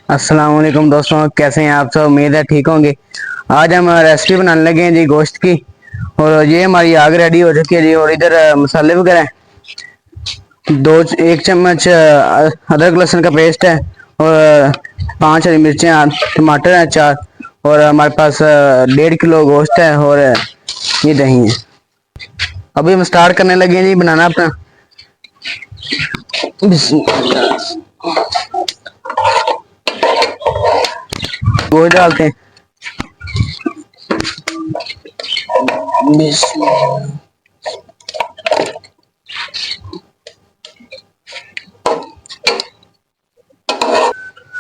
अस्सलाम वालेकुम दोस्तों, कैसे हैं आप सब। उम्मीद है ठीक होंगे। आज हम रेसिपी बनाने लगे हैं जी गोश्त की। और ये हमारी आग रेडी हो चुकी है जी। और इधर मसाले वगैरह हैं। दो एक चम्मच अदरक लहसुन का पेस्ट है। और 5 हरी मिर्चें, टमाटर हैं 4। और हमारे पास 1.5 किलो गोश्त है। और ये दही है। अभी हम स्टार्ट करने लगे हैं जी बनाना अपना। गोश्त डालते हैं।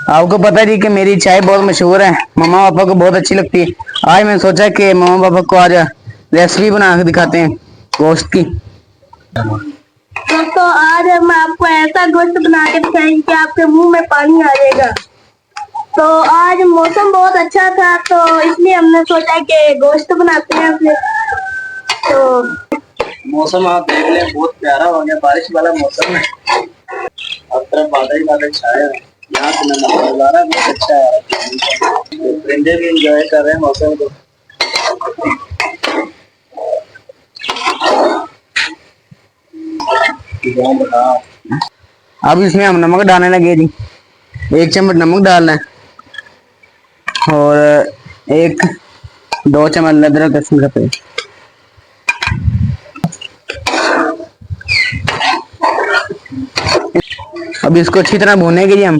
आपको पता जी कि मेरी चाय बहुत मशहूर है, मम्मा पापा को बहुत अच्छी लगती है। आज मैंने सोचा कि मम्मा पापा को आज रेसिपी बना के दिखाते हैं गोश्त की। दोस्तों आज हम आपको ऐसा गोश्त बना के दिखाएंगे कि आपके मुंह में पानी आ जाएगा। तो आज मौसम बहुत अच्छा था तो इसलिए हमने सोचा कि गोश्त बनाते हैं फिर। तो मौसम आप देख लें, बहुत प्यारा हो गया, बारिश वाला मौसम है। अब तरफ बादल बादल छाए हैं। यहाँ से नज़ारा बहुत अच्छा है। परिंदे भी इंजॉय कर रहे हैं मौसम को। अब इसमें हम नमक डालने लगे जी। 1 चम्मच नमक डालना है। और 2 चम्मच अदरक लहसुन का पेस्ट। अब इसको अच्छी तरह भूनेंगे जी हम।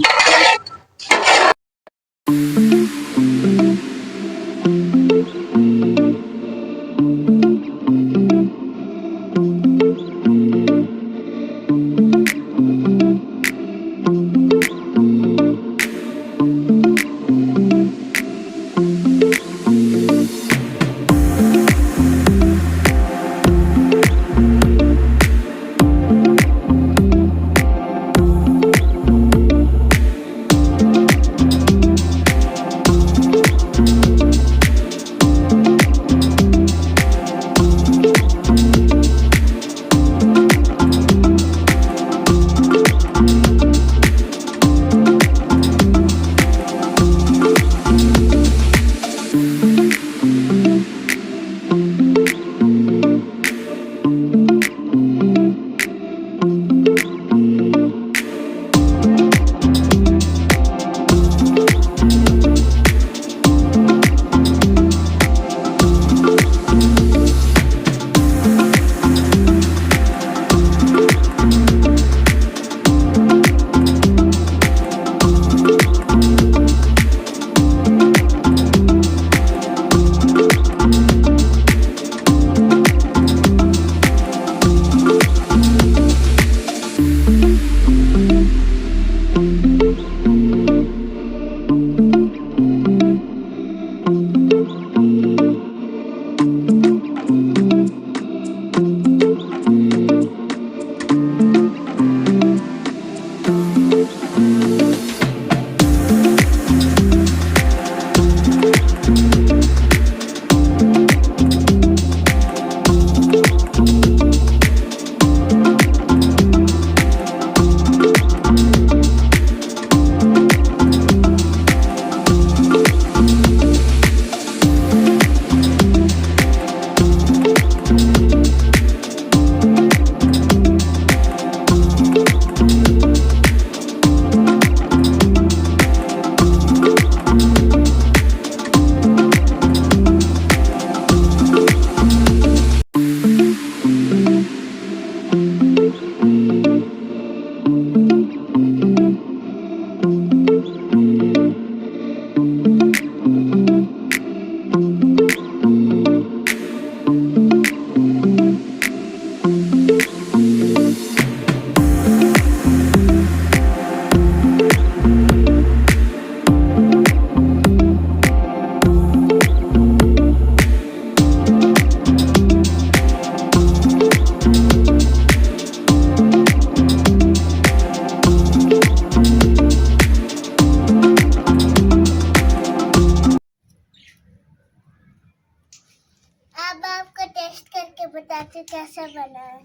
अब आपको टेस्ट करके बताते कैसा बना है।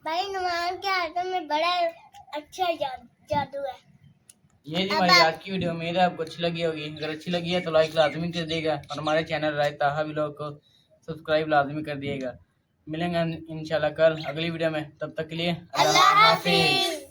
भाई नुमान के हाथों में बड़ा अच्छा जादू है। ये थी हमारी आज की वीडियो। उम्मीद है आपको अच्छी लगी होगी। अगर अच्छी लगी है तो लाइक लाजमी कर दिएगा और हमारे चैनल राय ताहा व्लॉग को सब्सक्राइब लाजमी कर दिएगा। मिलेंगे इंशाल्लाह कल अगली वीडियो में। तब तक के लिए अल्लाह हाफिज।